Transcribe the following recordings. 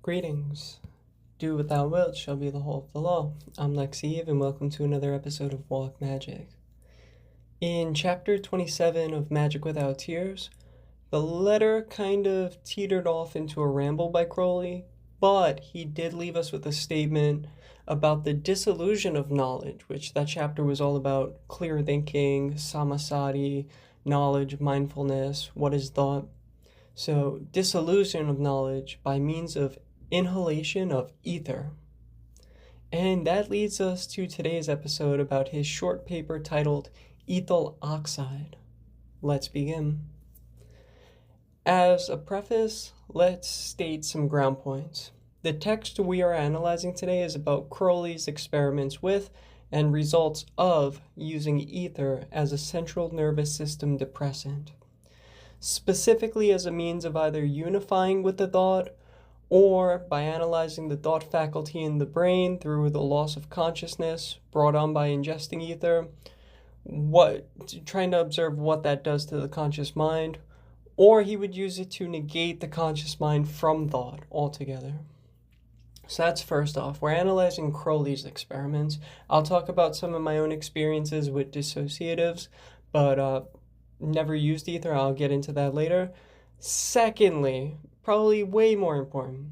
Greetings. Do what thou wilt shall be the whole of the law. I'm Lexi Eve, and welcome to another episode of Walk Magick. In chapter 27 of Magic Without Tears, the letter kind of teetered off into a ramble by Crowley, but he did leave us with a statement about the disillusion of knowledge, which that chapter was all about clear thinking, samasati, knowledge, mindfulness, what is thought. So, disillusion of knowledge by means of inhalation of ether. And that leads us to today's episode about his short paper titled Ethyl Oxide. Let's begin. As a preface, let's state some ground points. The text we are analyzing today is about Crowley's experiments with and results of using ether as a central nervous system depressant, specifically as a means of either unifying with the thought or by analyzing the thought faculty in the brain through the loss of consciousness brought on by ingesting ether, trying to observe what that does to the conscious mind, or he would use it to negate the conscious mind from thought altogether. So that's first off. We're analyzing Crowley's experiments. I'll talk about some of my own experiences with dissociatives, but never used ether. I'll get into that later. Secondly, probably way more important,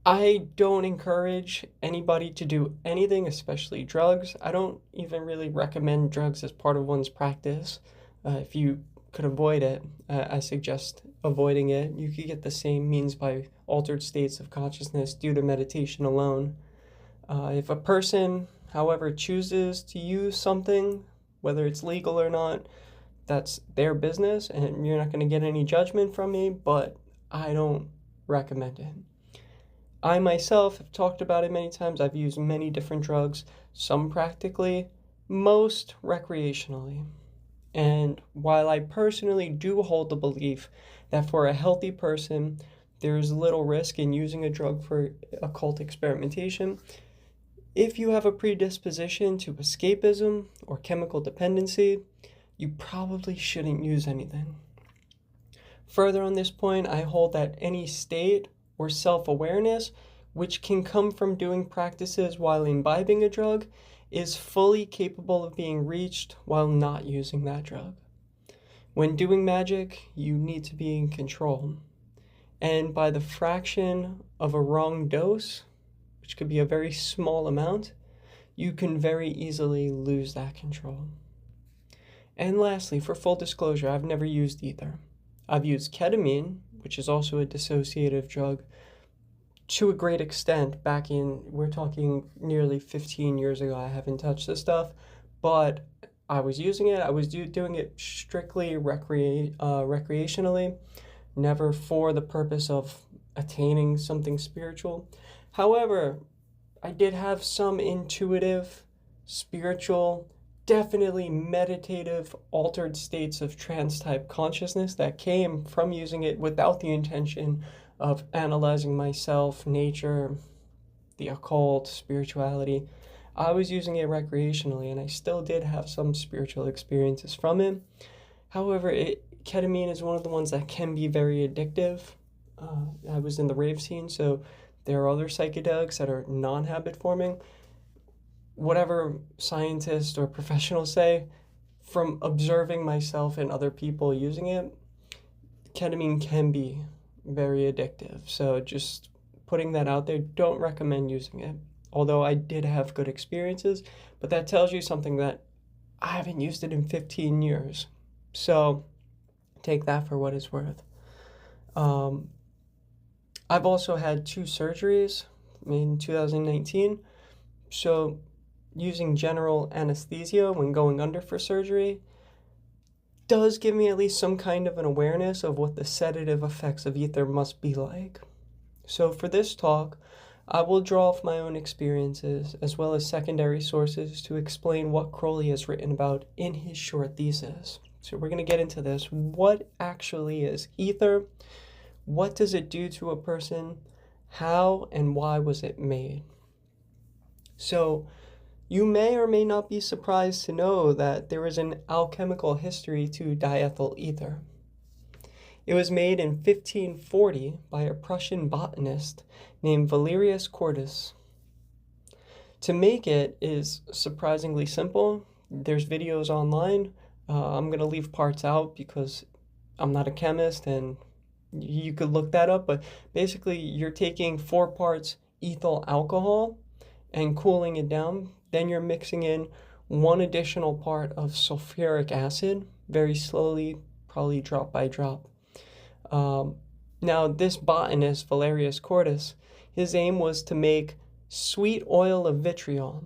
I don't encourage anybody to do anything, especially drugs. I don't even really recommend drugs as part of one's practice. If you could avoid it, I suggest avoiding it. You could get the same means by altered states of consciousness due to meditation alone. If a person, however, chooses to use something, whether it's legal or not, that's their business, and you're not going to get any judgment from me, but I don't recommend it. I myself have talked about it many times. I've used many different drugs, some practically, most recreationally. And while I personally do hold the belief that for a healthy person, there is little risk in using a drug for occult experimentation, if you have a predisposition to escapism or chemical dependency, you probably shouldn't use anything. Further on this point, I hold that any state or self-awareness which can come from doing practices while imbibing a drug is fully capable of being reached while not using that drug. When doing magic, you need to be in control. And by the fraction of a wrong dose, which could be a very small amount, you can very easily lose that control. And lastly, for full disclosure, I've never used ether. I've used ketamine, which is also a dissociative drug, to a great extent we're talking nearly 15 years ago. I haven't touched this stuff, but I was using it. I was doing it strictly recreationally, never for the purpose of attaining something spiritual. However, I did have some intuitive, spiritual, definitely meditative, altered states of trance-type consciousness that came from using it without the intention of analyzing myself, nature, the occult, spirituality. I was using it recreationally, and I still did have some spiritual experiences from it. However, ketamine is one of the ones that can be very addictive. I was in the rave scene, so there are other psychedelics that are non-habit forming. Whatever scientists or professionals say, from observing myself and other people using it, ketamine can be very addictive. So just putting that out there, don't recommend using it. Although I did have good experiences, but that tells you something that I haven't used it in 15 years. So take that for what it's worth. I've also had 2 surgeries in 2019. So using general anesthesia when going under for surgery does give me at least some kind of an awareness of what the sedative effects of ether must be like. So for this talk, I will draw off my own experiences as well as secondary sources to explain what Crowley has written about in his short thesis. So we're going to get into this. What actually is ether? What does it do to a person? How and why was it made? So you may or may not be surprised to know that there is an alchemical history to diethyl ether. It was made in 1540 by a Prussian botanist named Valerius Cortis. To make it is surprisingly simple. There's videos online. I'm going to leave parts out because I'm not a chemist and you could look that up, but basically you're taking 4 parts ethyl alcohol and cooling it down. Then you're mixing in 1 additional part of sulfuric acid, very slowly, probably drop by drop. Now this botanist, Valerius Cortis, his aim was to make sweet oil of vitriol.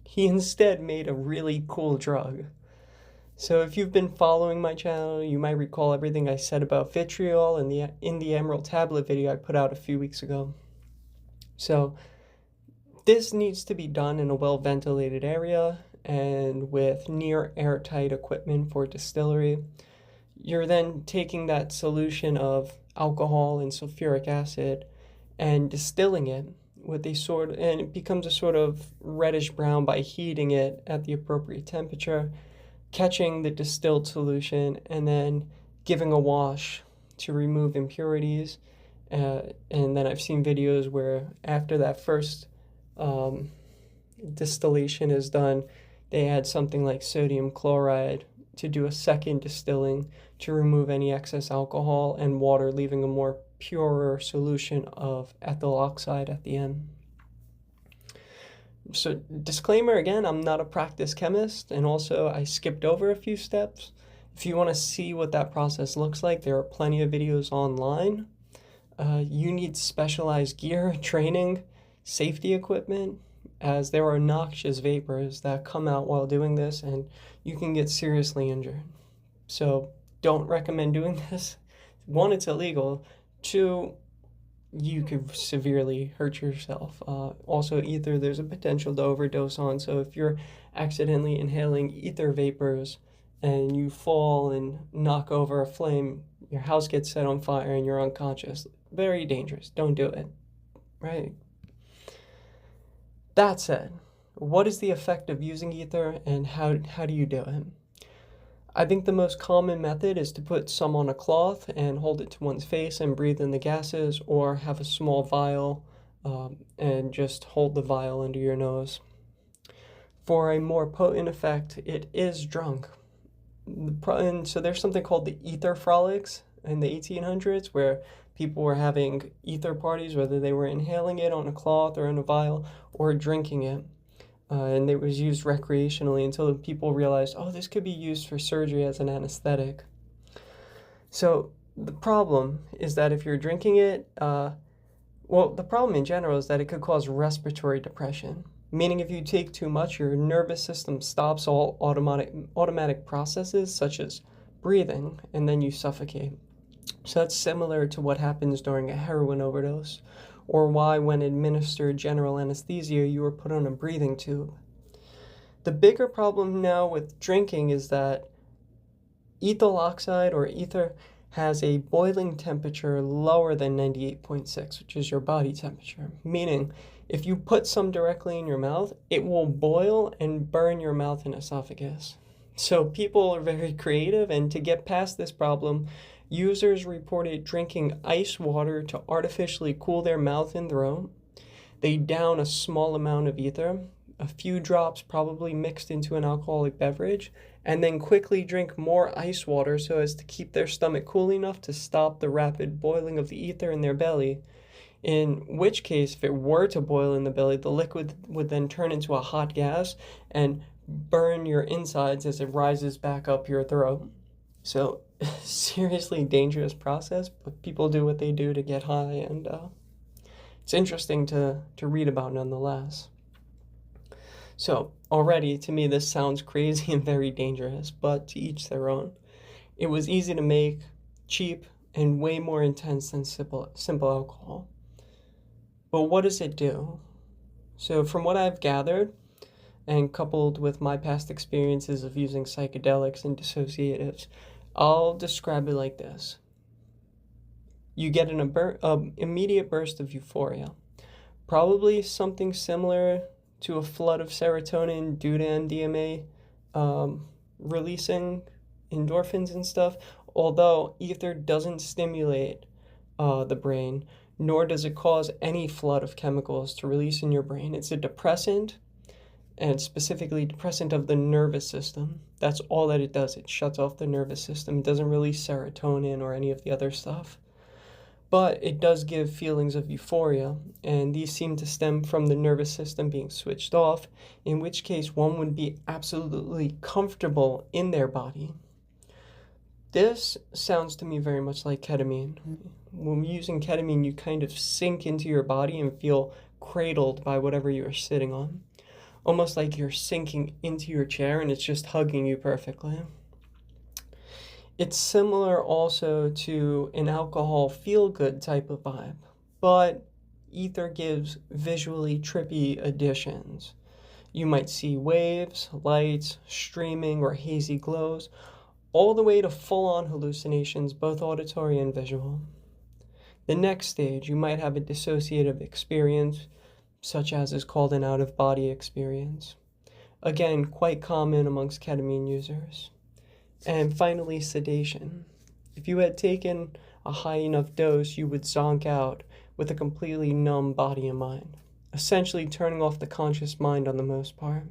He instead made a really cool drug. So if you've been following my channel, you might recall everything I said about vitriol in the Emerald Tablet video I put out a few weeks ago. So this needs to be done in a well-ventilated area and with near airtight equipment for distillery. You're then taking that solution of alcohol and sulfuric acid and distilling it with and it becomes a sort of reddish brown by heating it at the appropriate temperature, catching the distilled solution, and then giving a wash to remove impurities. And then I've seen videos where after that first distillation is done, they add something like sodium chloride to do a second distilling to remove any excess alcohol and water, leaving a more purer solution of ethyl oxide at the end. So disclaimer again, I'm not a practiced chemist, and also I skipped over a few steps. If you want to see what that process looks like, there are plenty of videos online. You need specialized gear, training, safety equipment, as there are noxious vapors that come out while doing this and you can get seriously injured. So don't recommend doing this. 1, it's illegal. 2, you could severely hurt yourself. Also, ether, there's a potential to overdose on. So if you're accidentally inhaling ether vapors and you fall and knock over a flame, your house gets set on fire and you're unconscious. Very dangerous. Don't do it. Right? That said, what is the effect of using ether and how do you do it? I think the most common method is to put some on a cloth and hold it to one's face and breathe in the gases, or have a small vial and just hold the vial under your nose. For a more potent effect, it is drunk. And so there's something called the ether frolics in the 1800s where people were having ether parties, whether they were inhaling it on a cloth or in a vial or drinking it. And it was used recreationally until people realized, oh, this could be used for surgery as an anesthetic. So the problem is that if you're drinking it, the problem in general is that it could cause respiratory depression, meaning if you take too much, your nervous system stops all automatic processes such as breathing, and then you suffocate. So that's similar to what happens during a heroin overdose, or why when administered general anesthesia, you were put on a breathing tube. The bigger problem now with drinking is that ethyl oxide or ether has a boiling temperature lower than 98.6, which is your body temperature, meaning if you put some directly in your mouth, it will boil and burn your mouth and esophagus. So people are very creative, and to get past this problem, users reported drinking ice water to artificially cool their mouth and throat. They down a small amount of ether, a few drops probably mixed into an alcoholic beverage, and then quickly drink more ice water so as to keep their stomach cool enough to stop the rapid boiling of the ether in their belly. In which case, if it were to boil in the belly, the liquid would then turn into a hot gas and burn your insides as it rises back up your throat. So seriously dangerous process, but people do what they do to get high, and it's interesting to read about nonetheless. So already to me this sounds crazy and very dangerous, but to each their own. It was easy to make, cheap, and way more intense than simple alcohol. But what does it do? So from what I've gathered, and coupled with my past experiences of using psychedelics and dissociatives, I'll describe it like this. You get an immediate burst of euphoria, probably something similar to a flood of serotonin due to MDMA releasing endorphins and stuff, although ether doesn't stimulate the brain, nor does it cause any flood of chemicals to release in your brain. It's a depressant, and specifically depressant of the nervous system. That's all that it does. It shuts off the nervous system. It doesn't release serotonin or any of the other stuff. But it does give feelings of euphoria, and these seem to stem from the nervous system being switched off, in which case one would be absolutely comfortable in their body. This sounds to me very much like ketamine. When using ketamine, you kind of sink into your body and feel cradled by whatever you are sitting on. Almost like you're sinking into your chair and it's just hugging you perfectly. It's similar also to an alcohol feel-good type of vibe, but ether gives visually trippy additions. You might see waves, lights, streaming, or hazy glows, all the way to full-on hallucinations, both auditory and visual. The next stage, you might have a dissociative experience, such as is called an out-of-body experience. Again, quite common amongst ketamine users. And finally, sedation. If you had taken a high enough dose, you would zonk out with a completely numb body and mind, essentially turning off the conscious mind on the most part.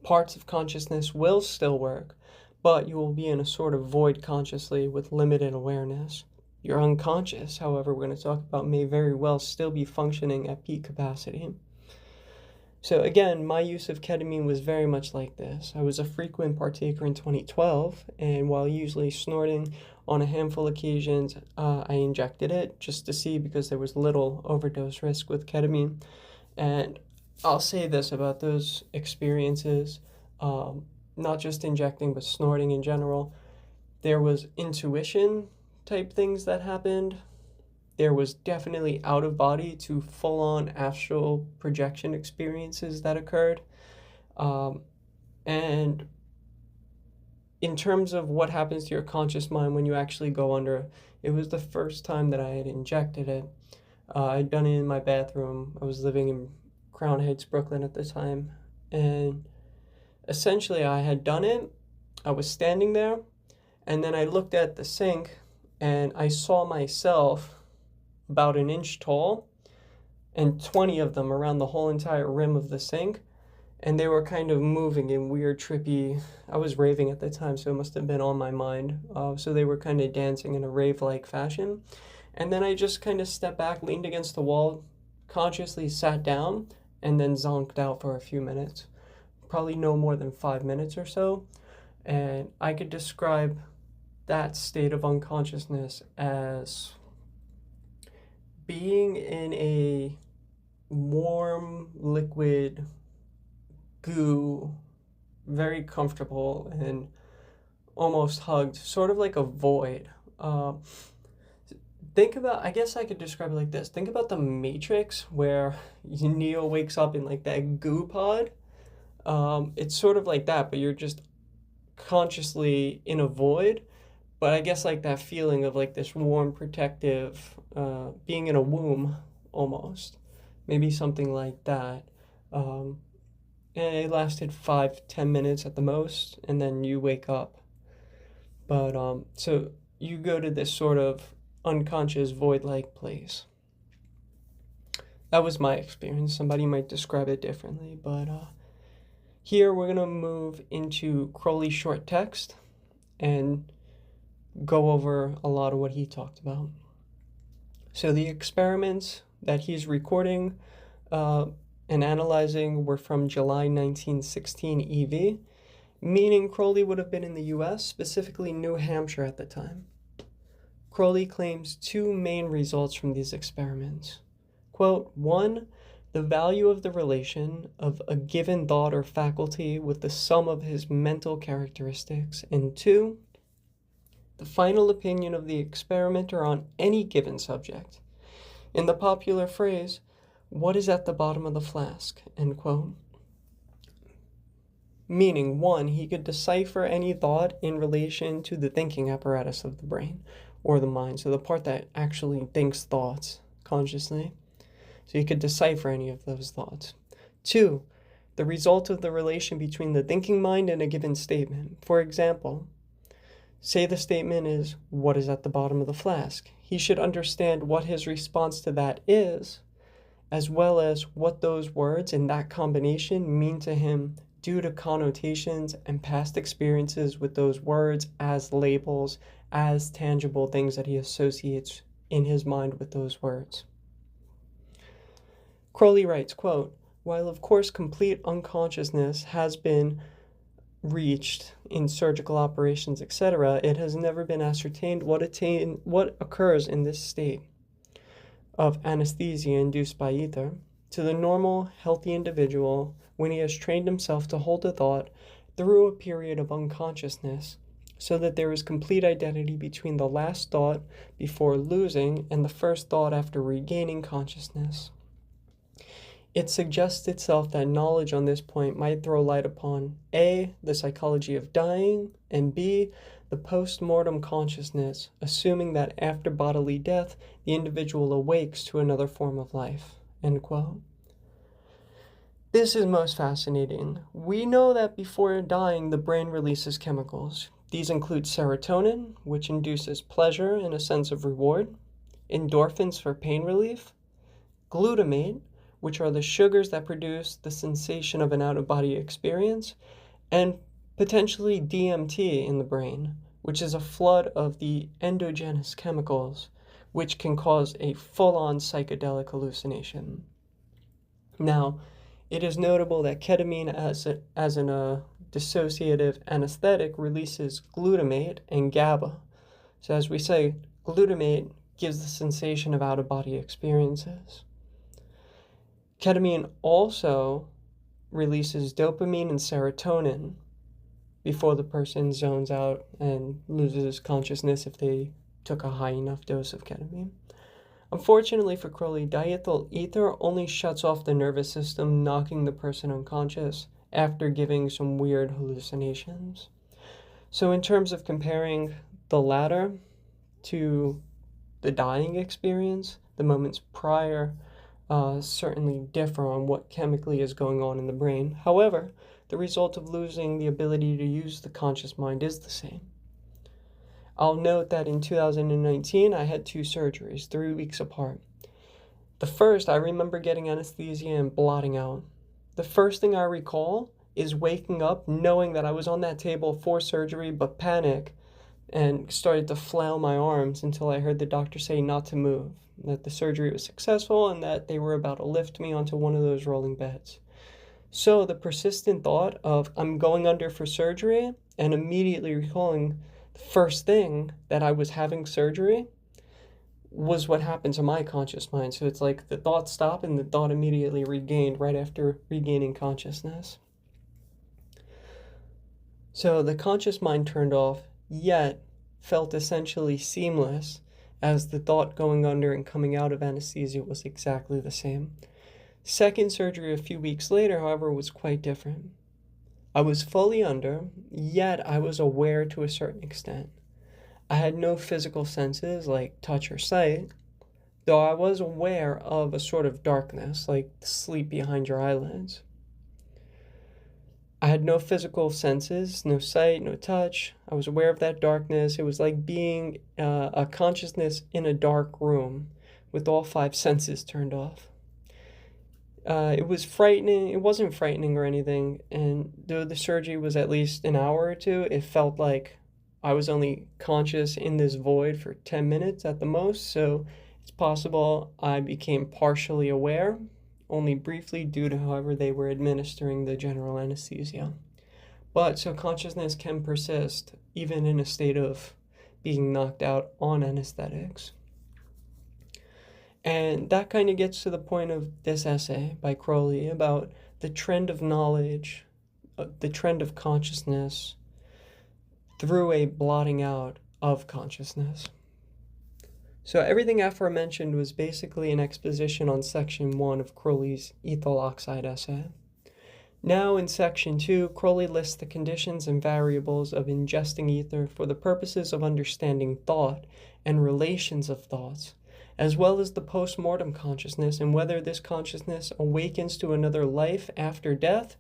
Parts of consciousness will still work, but you will be in a sort of void consciously with limited awareness. Your unconscious, however, we're going to talk about, may very well still be functioning at peak capacity. So again, my use of ketamine was very much like this. I was a frequent partaker in 2012, and while usually snorting on a handful of occasions, I injected it just to see, because there was little overdose risk with ketamine. And I'll say this about those experiences, not just injecting, but snorting in general. There was intuition type things that happened. There was definitely out of body to full on astral projection experiences that occurred. And in terms of what happens to your conscious mind when you actually go under, it was the first time that I had injected it. I'd done it in my bathroom. I was living in Crown Heights, Brooklyn at the time. And essentially I had done it. I was standing there, and then I looked at the sink and I saw myself about an inch tall and 20 of them around the whole entire rim of the sink. And they were kind of moving in weird, trippy, I was raving at the time, so it must have been on my mind. So they were kind of dancing in a rave-like fashion. And then I just kind of stepped back, leaned against the wall, consciously sat down, and then zonked out for a few minutes. Probably no more than 5 minutes or so. And I could describe that state of unconsciousness as being in a warm, liquid goo, very comfortable and almost hugged, sort of like a void. Think about, I guess I could describe it like this. Think about the Matrix, where Neo wakes up in like that goo pod. It's sort of like that, but you're just consciously in a void. But I guess like that feeling of like this warm, protective, being in a womb almost. Maybe something like that. And it lasted 5-10 minutes at the most, and then you wake up. But so you go to this sort of unconscious void-like place. That was my experience. Somebody might describe it differently, but here we're going to move into Crowley's short text and go over a lot of what he talked about. So the experiments that he's recording and analyzing were from July 1916 EV, meaning Crowley would have been in the US, specifically New Hampshire at the time. Crowley claims two main results from these experiments. Quote, 1, the value of the relation of a given thought or faculty with the sum of his mental characteristics, and 2, the final opinion of the experimenter on any given subject. In the popular phrase, what is at the bottom of the flask, end quote. Meaning, 1, he could decipher any thought in relation to the thinking apparatus of the brain or the mind, so the part that actually thinks thoughts consciously. So he could decipher any of those thoughts. 2, the result of the relation between the thinking mind and a given statement. For example, Say the statement is, "What is at the bottom of the flask?" He should understand what his response to that is, as well as what those words and that combination mean to him due to connotations and past experiences with those words as labels, as tangible things that he associates in his mind with those words. Crowley writes, quote, "While of course complete unconsciousness has been reached in surgical operations, etc., it has never been ascertained what occurs in this state of anesthesia induced by ether to the normal, healthy individual when he has trained himself to hold a thought through a period of unconsciousness, so that there is complete identity between the last thought before losing and the first thought after regaining consciousness. It suggests itself that knowledge on this point might throw light upon A, the psychology of dying, and B, the post-mortem consciousness, assuming that after bodily death, the individual awakes to another form of life." End quote. This is most fascinating. We know that before dying, the brain releases chemicals. These include serotonin, which induces pleasure and a sense of reward, endorphins for pain relief, glutamate, which are the sugars that produce the sensation of an out-of-body experience, and potentially DMT in the brain, which is a flood of the endogenous chemicals, which can cause a full-on psychedelic hallucination. Now, it is notable that ketamine as an dissociative anesthetic releases glutamate and GABA. So as we say, glutamate gives the sensation of out-of-body experiences. Ketamine also releases dopamine and serotonin before the person zones out and loses consciousness if they took a high enough dose of ketamine. Unfortunately for Crowley, diethyl ether only shuts off the nervous system, knocking the person unconscious after giving some weird hallucinations. So in terms of comparing the latter to the dying experience, the moments prior certainly differ on what chemically is going on in the brain. However, the result of losing the ability to use the conscious mind is the same. I'll note that in 2019, I had 2 surgeries, 3 weeks apart. The first, I remember getting anesthesia and blotting out. The first thing I recall is waking up knowing that I was on that table for surgery, but panic and started to flail my arms until I heard the doctor say not to move, that the surgery was successful and that they were about to lift me onto one of those rolling beds. So the persistent thought of I'm going under for surgery and immediately recalling the first thing that I was having surgery was what happened to my conscious mind. So it's like the thought stopped and the thought immediately regained right after regaining consciousness. So the conscious mind turned off, yet felt essentially seamless, as the thought going under and coming out of anesthesia was exactly the same. Second surgery a few weeks later, however, was quite different. I was fully under, yet I was aware to a certain extent. I had no physical senses like touch or sight, though I was aware of a sort of darkness, like the sleep behind your eyelids. I had no physical senses, no sight, no touch. I was aware of that darkness. It was like being a consciousness in a dark room with all 5 senses turned off. It was frightening. It wasn't frightening or anything, and though the surgery was at least an hour or 2, it felt like I was only conscious in this void for 10 minutes at the most, so it's possible I became partially aware, only briefly due to however they were administering the general anesthesia. But so consciousness can persist even in a state of being knocked out on anesthetics. And that kind of gets to the point of this essay by Crowley about the trend of knowledge, the trend of consciousness through a blotting out of consciousness. So everything aforementioned was basically an exposition on section 1 of Crowley's Ethyl Oxide essay. Now in section 2, Crowley lists the conditions and variables of ingesting ether for the purposes of understanding thought and relations of thoughts, as well as the post-mortem consciousness and whether this consciousness awakens to another life after death,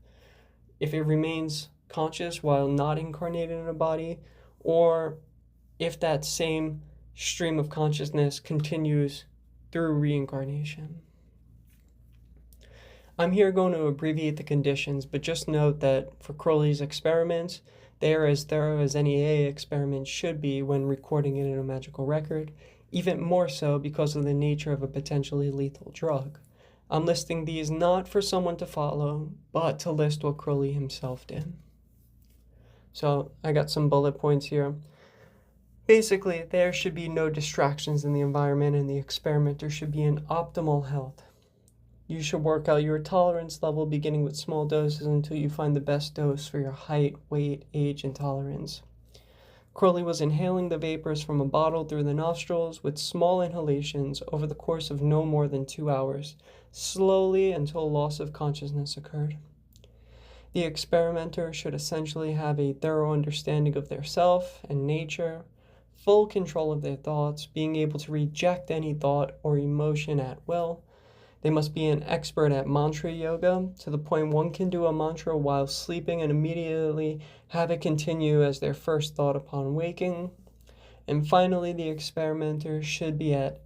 if it remains conscious while not incarnated in a body, or if that same stream of consciousness continues through reincarnation. I'm here going to abbreviate the conditions, but just note that for Crowley's experiments, they are as thorough as any AA experiment should be when recording it in a magical record, even more so because of the nature of a potentially lethal drug. I'm listing these not for someone to follow, but to list what Crowley himself did. So I got some bullet points here. Basically, there should be no distractions in the environment, and the experimenter should be in optimal health. You should work out your tolerance level, beginning with small doses until you find the best dose for your height, weight, age, and tolerance. Crowley was inhaling the vapors from a bottle through the nostrils with small inhalations over the course of no more than 2 hours, slowly until loss of consciousness occurred. The experimenter should essentially have a thorough understanding of their self and nature, full control of their thoughts, being able to reject any thought or emotion at will. They must be an expert at mantra yoga, to the point one can do a mantra while sleeping and immediately have it continue as their first thought upon waking. And finally, the experimenter should be at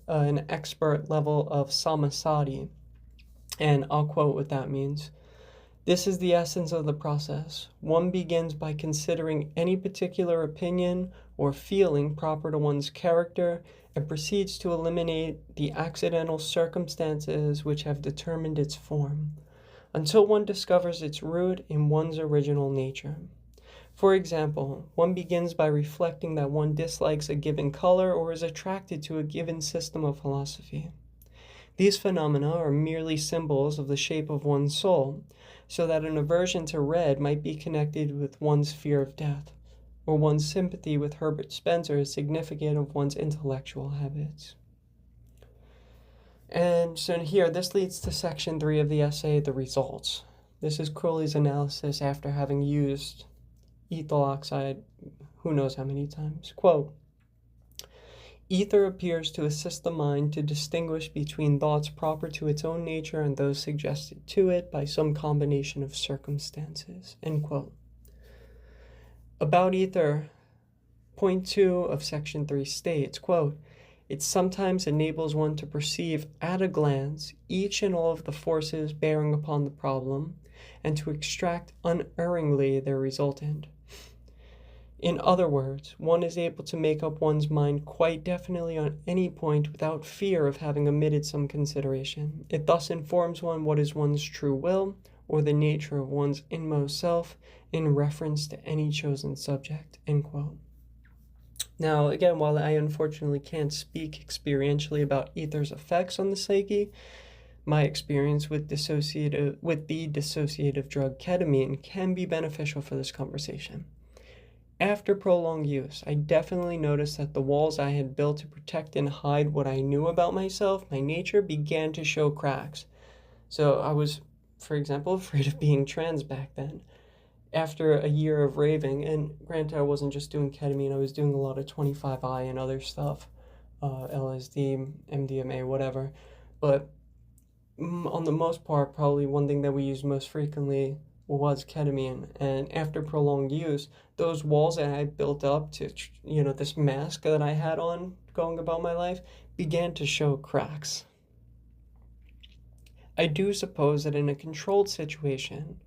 an expert level of samasati. And I'll quote what that means. This is the essence of the process. One begins by considering any particular opinion or feeling proper to one's character and proceeds to eliminate the accidental circumstances which have determined its form, until one discovers its root in one's original nature. For example, one begins by reflecting that one dislikes a given color or is attracted to a given system of philosophy. These phenomena are merely symbols of the shape of one's soul, so that an aversion to red might be connected with one's fear of death, or one's sympathy with Herbert Spencer is significant of one's intellectual habits. And so here, this leads to section 3 of the essay, The Results. This is Crowley's analysis after having used ethyl oxide who knows how many times. Quote, ether appears to assist the mind to distinguish between thoughts proper to its own nature and those suggested to it by some combination of circumstances. End quote. About ether, point 2 of section 3 states, quote, it sometimes enables one to perceive at a glance each and all of the forces bearing upon the problem and to extract unerringly their resultant. In other words, one is able to make up one's mind quite definitely on any point without fear of having omitted some consideration. It thus informs one what is one's true will, or the nature of one's inmost self, in reference to any chosen subject. End quote. Now, again, while I unfortunately can't speak experientially about ether's effects on the psyche, my experience with the dissociative drug ketamine can be beneficial for this conversation. After prolonged use, I definitely noticed that the walls I had built to protect and hide what I knew about myself, my nature, began to show cracks. So I was, for example, afraid of being trans back then. After a year of raving, and granted I wasn't just doing ketamine, I was doing a lot of 25I and other stuff, LSD, MDMA, whatever. But on the most part, probably one thing that we used most frequently was ketamine. And after prolonged use, those walls that I built up to, this mask that I had on going about my life began to show cracks. I do suppose that in a controlled situation,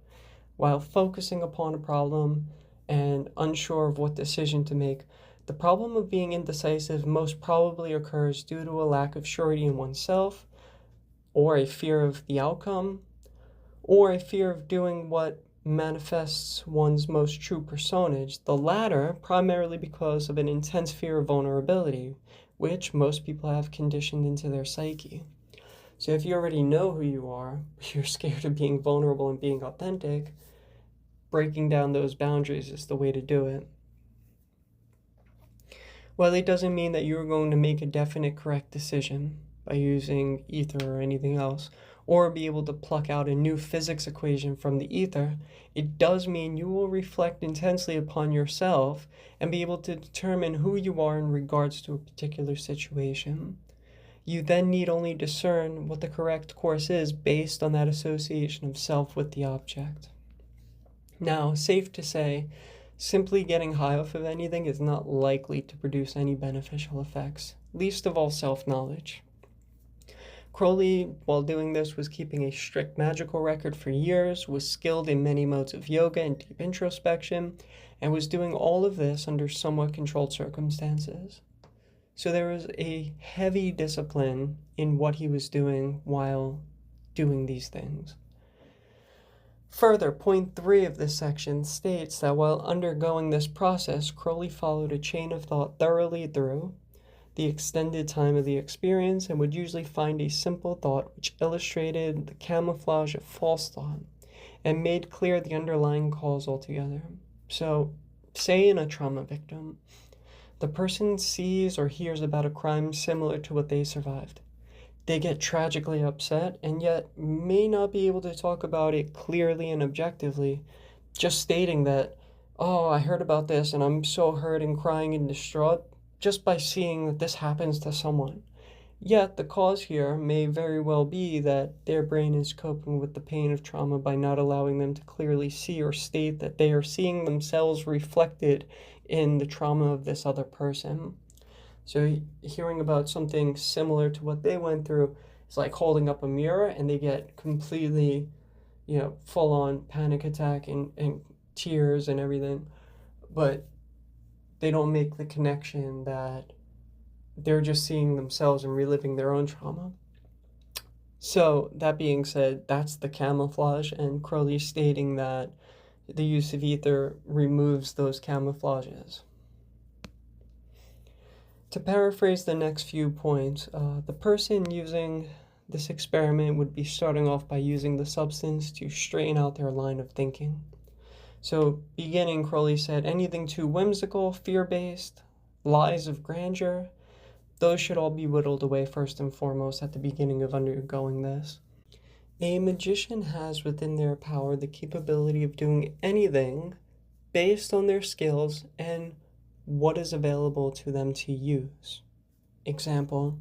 while focusing upon a problem and unsure of what decision to make, the problem of being indecisive most probably occurs due to a lack of surety in oneself, or a fear of the outcome, or a fear of doing what manifests one's most true personage, the latter primarily because of an intense fear of vulnerability, which most people have conditioned into their psyche. So if you already know who you are, but you're scared of being vulnerable and being authentic, breaking down those boundaries is the way to do it. Well, it doesn't mean that you're going to make a definite correct decision by using ether or anything else, or be able to pluck out a new physics equation from the ether. It does mean you will reflect intensely upon yourself and be able to determine who you are in regards to a particular situation. You then need only discern what the correct course is based on that association of self with the object. Now, safe to say, Simply getting high off of anything is not likely to produce any beneficial effects, least of all self-knowledge. Crowley, while doing this, was keeping a strict magical record for years, was skilled in many modes of yoga and deep introspection, and was doing all of this under somewhat controlled circumstances. So there was a heavy discipline in what he was doing while doing these things. Further, point 3 of this section states that while undergoing this process, Crowley followed a chain of thought thoroughly through the extended time of the experience and would usually find a simple thought which illustrated the camouflage of false thought and made clear the underlying cause altogether. So, say in a trauma victim, the person sees or hears about a crime similar to what they survived. They get tragically upset and yet may not be able to talk about it clearly and objectively, just stating that, oh, I heard about this and I'm so hurt and crying and distraught just by seeing that this happens to someone. Yet the cause here may very well be that their brain is coping with the pain of trauma by not allowing them to clearly see or state that they are seeing themselves reflected in the trauma of this other person. So hearing about something similar to what they went through is like holding up a mirror and they get completely, full on panic attack and tears and everything. But they don't make the connection that they're just seeing themselves and reliving their own trauma. So that being said, that's the camouflage, and Crowley stating that the use of ether removes those camouflages. To paraphrase the next few points, the person using this experiment would be starting off by using the substance to straighten out their line of thinking. So, beginning, Crowley said, anything too whimsical, fear-based, lies of grandeur, those should all be whittled away first and foremost at the beginning of undergoing this. A magician has within their power the capability of doing anything based on their skills and what is available to them to use. Example,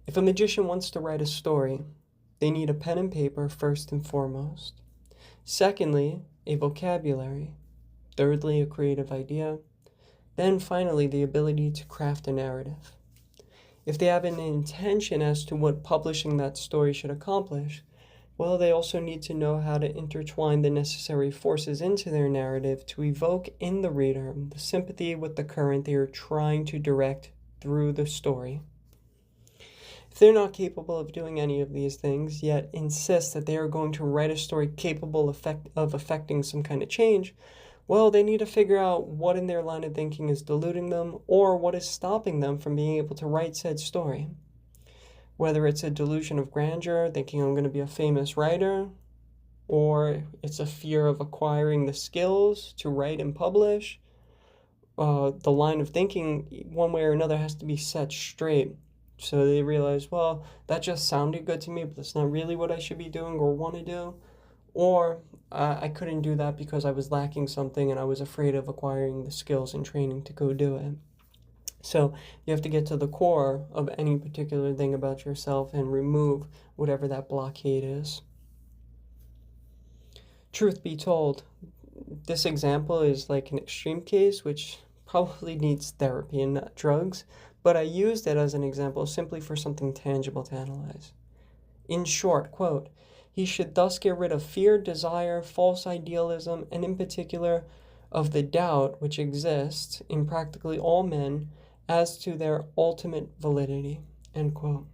if a magician wants to write a story, they need a pen and paper first and foremost. Secondly, a vocabulary. Thirdly, a creative idea. Then finally, the ability to craft a narrative. If they have an intention as to what publishing that story should accomplish, well, they also need to know how to intertwine the necessary forces into their narrative to evoke in the reader the sympathy with the current they are trying to direct through the story. If they're not capable of doing any of these things, yet insist that they are going to write a story capable of affecting some kind of change, well, they need to figure out what in their line of thinking is deluding them or what is stopping them from being able to write said story. Whether it's a delusion of grandeur, thinking I'm going to be a famous writer, or it's a fear of acquiring the skills to write and publish, the line of thinking, one way or another, has to be set straight. So they realize, well, that just sounded good to me, but that's not really what I should be doing or want to do. Or I couldn't do that because I was lacking something and I was afraid of acquiring the skills and training to go do it. So you have to get to the core of any particular thing about yourself and remove whatever that blockade is. Truth be told, this example is like an extreme case which probably needs therapy and not drugs, but I used it as an example simply for something tangible to analyze. In short, quote, he should thus get rid of fear, desire, false idealism, and in particular of the doubt which exists in practically all men as to their ultimate validity, end quote.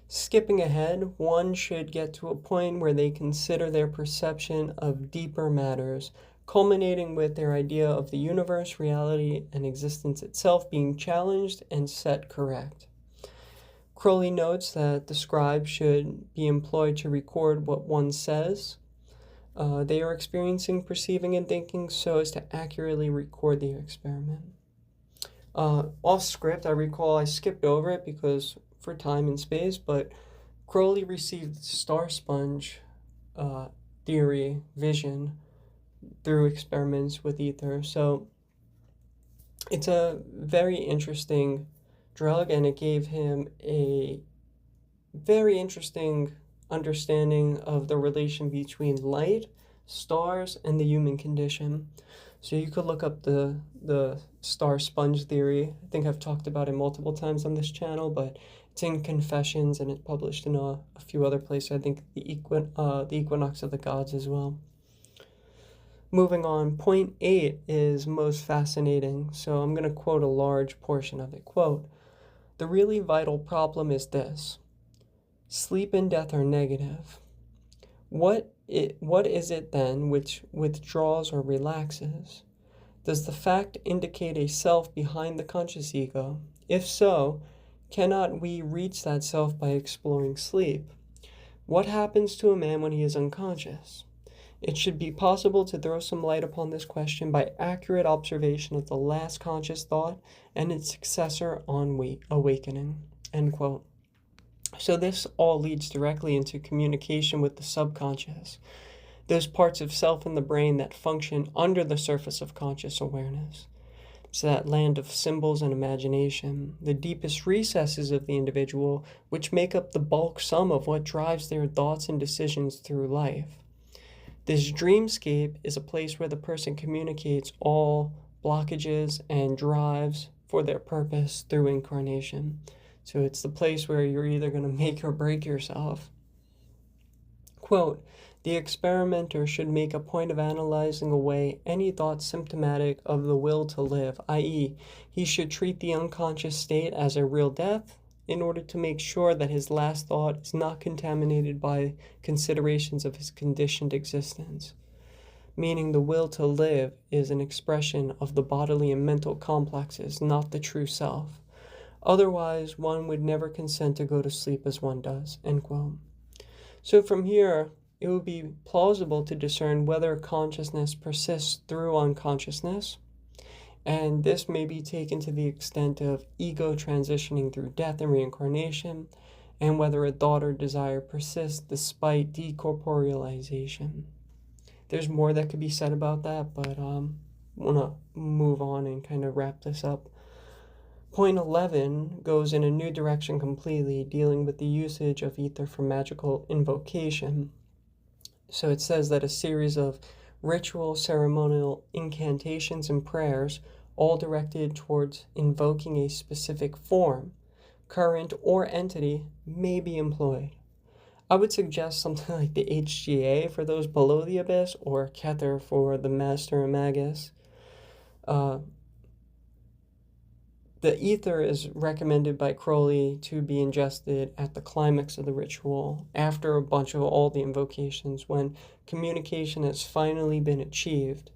Skipping ahead, one should get to a point where they consider their perception of deeper matters, culminating with their idea of the universe, reality, and existence itself being challenged and set correct. Crowley notes that the scribe should be employed to record what one says they are experiencing, perceiving, and thinking so as to accurately record the experiment. Off script, I recall I skipped over it because for time and space, but Crowley received star sponge theory, vision, through experiments with ether. So it's a very interesting drug, and it gave him a very interesting understanding of the relation between light, stars, and the human condition. So you could look up the star sponge theory. I think I've talked about it multiple times on this channel, but it's in Confessions and it's published in a few other places. I think the Equinox of the Gods as well. Moving on, point 8 is most fascinating, so I'm going to quote a large portion of it. Quote, "The really vital problem is this. Sleep and death are negative. What is it then which withdraws or relaxes? Does the fact indicate a self behind the conscious ego? If so, cannot we reach that self by exploring sleep? What happens to a man when he is unconscious? It should be possible to throw some light upon this question by accurate observation of the last conscious thought and its successor on awakening." End quote. So this all leads directly into communication with the subconscious, those parts of self in the brain that function under the surface of conscious awareness. It's that land of symbols and imagination, the deepest recesses of the individual, which make up the bulk sum of what drives their thoughts and decisions through life. This dreamscape is a place where the person communicates all blockages and drives for their purpose through incarnation. So it's the place where you're either going to make or break yourself. Quote, "The experimenter should make a point of analyzing away any thought symptomatic of the will to live, i.e., he should treat the unconscious state as a real death in order to make sure that his last thought is not contaminated by considerations of his conditioned existence. Meaning the will to live is an expression of the bodily and mental complexes, not the true self. Otherwise, one would never consent to go to sleep as one does." End quote. So from here, it would be plausible to discern whether consciousness persists through unconsciousness, and this may be taken to the extent of ego transitioning through death and reincarnation, and whether a thought or desire persists despite decorporealization. There's more that could be said about that, but I want to move on and kind of wrap this up. Point 11 goes in a new direction completely, dealing with the usage of ether for magical invocation. So it says that a series of ritual, ceremonial incantations and prayers, all directed towards invoking a specific form, current, or entity, may be employed. I would suggest something like the HGA for those below the abyss, or Kether for the Master and Magus. The ether is recommended by Crowley to be ingested at the climax of the ritual, after a bunch of all the invocations, when communication has finally been achieved.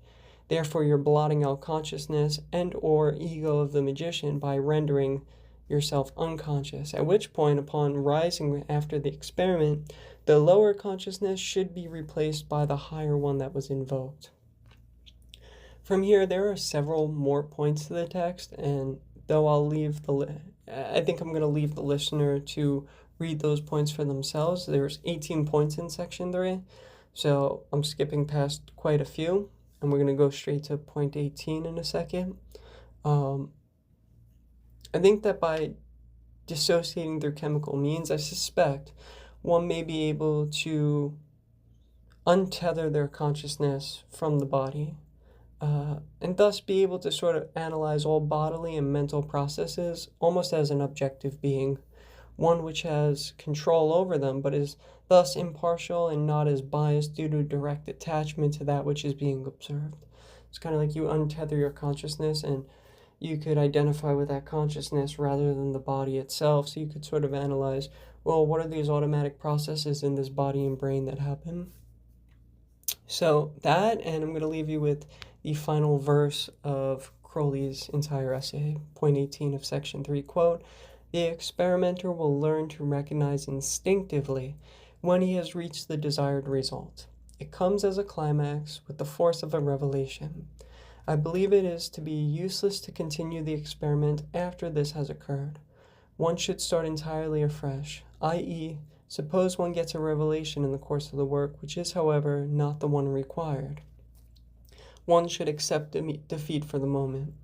Therefore, you're blotting out consciousness and or ego of the magician by rendering yourself unconscious, at which point, upon rising after the experiment, the lower consciousness should be replaced by the higher one that was invoked. From here, there are several more points to the text, and though I think I'm going to leave the listener to read those points for themselves. There's 18 points in section 3, so I'm skipping past quite a few, and we're going to go straight to point 18 in a second. I think that by dissociating through chemical means, I suspect one may be able to untether their consciousness from the body, and thus be able to sort of analyze all bodily and mental processes almost as an objective being, one which has control over them, but is thus impartial and not as biased due to direct attachment to that which is being observed. It's kind of like you untether your consciousness and you could identify with that consciousness rather than the body itself, so you could sort of analyze, well, what are these automatic processes in this body and brain that happen? So that, and I'm going to leave you with the final verse of Crowley's entire essay, point 18 of section 3, quote, "The experimenter will learn to recognize instinctively when he has reached the desired result. It comes as a climax with the force of a revelation. I believe it is to be useless to continue the experiment after this has occurred. One should start entirely afresh, i.e., suppose one gets a revelation in the course of the work, which is, however, not the one required. One should accept defeat for the moment.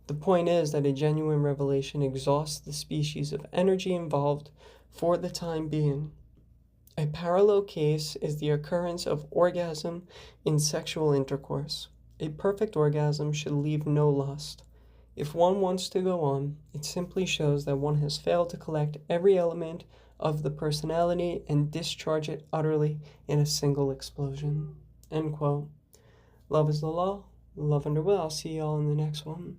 The point is that a genuine revelation exhausts the species of energy involved for the time being. A parallel case is the occurrence of orgasm in sexual intercourse. A perfect orgasm should leave no lust. If one wants to go on, it simply shows that one has failed to collect every element of the personality and discharge it utterly in a single explosion. End quote. Love is the law. Love and will. I'll see y'all in the next one.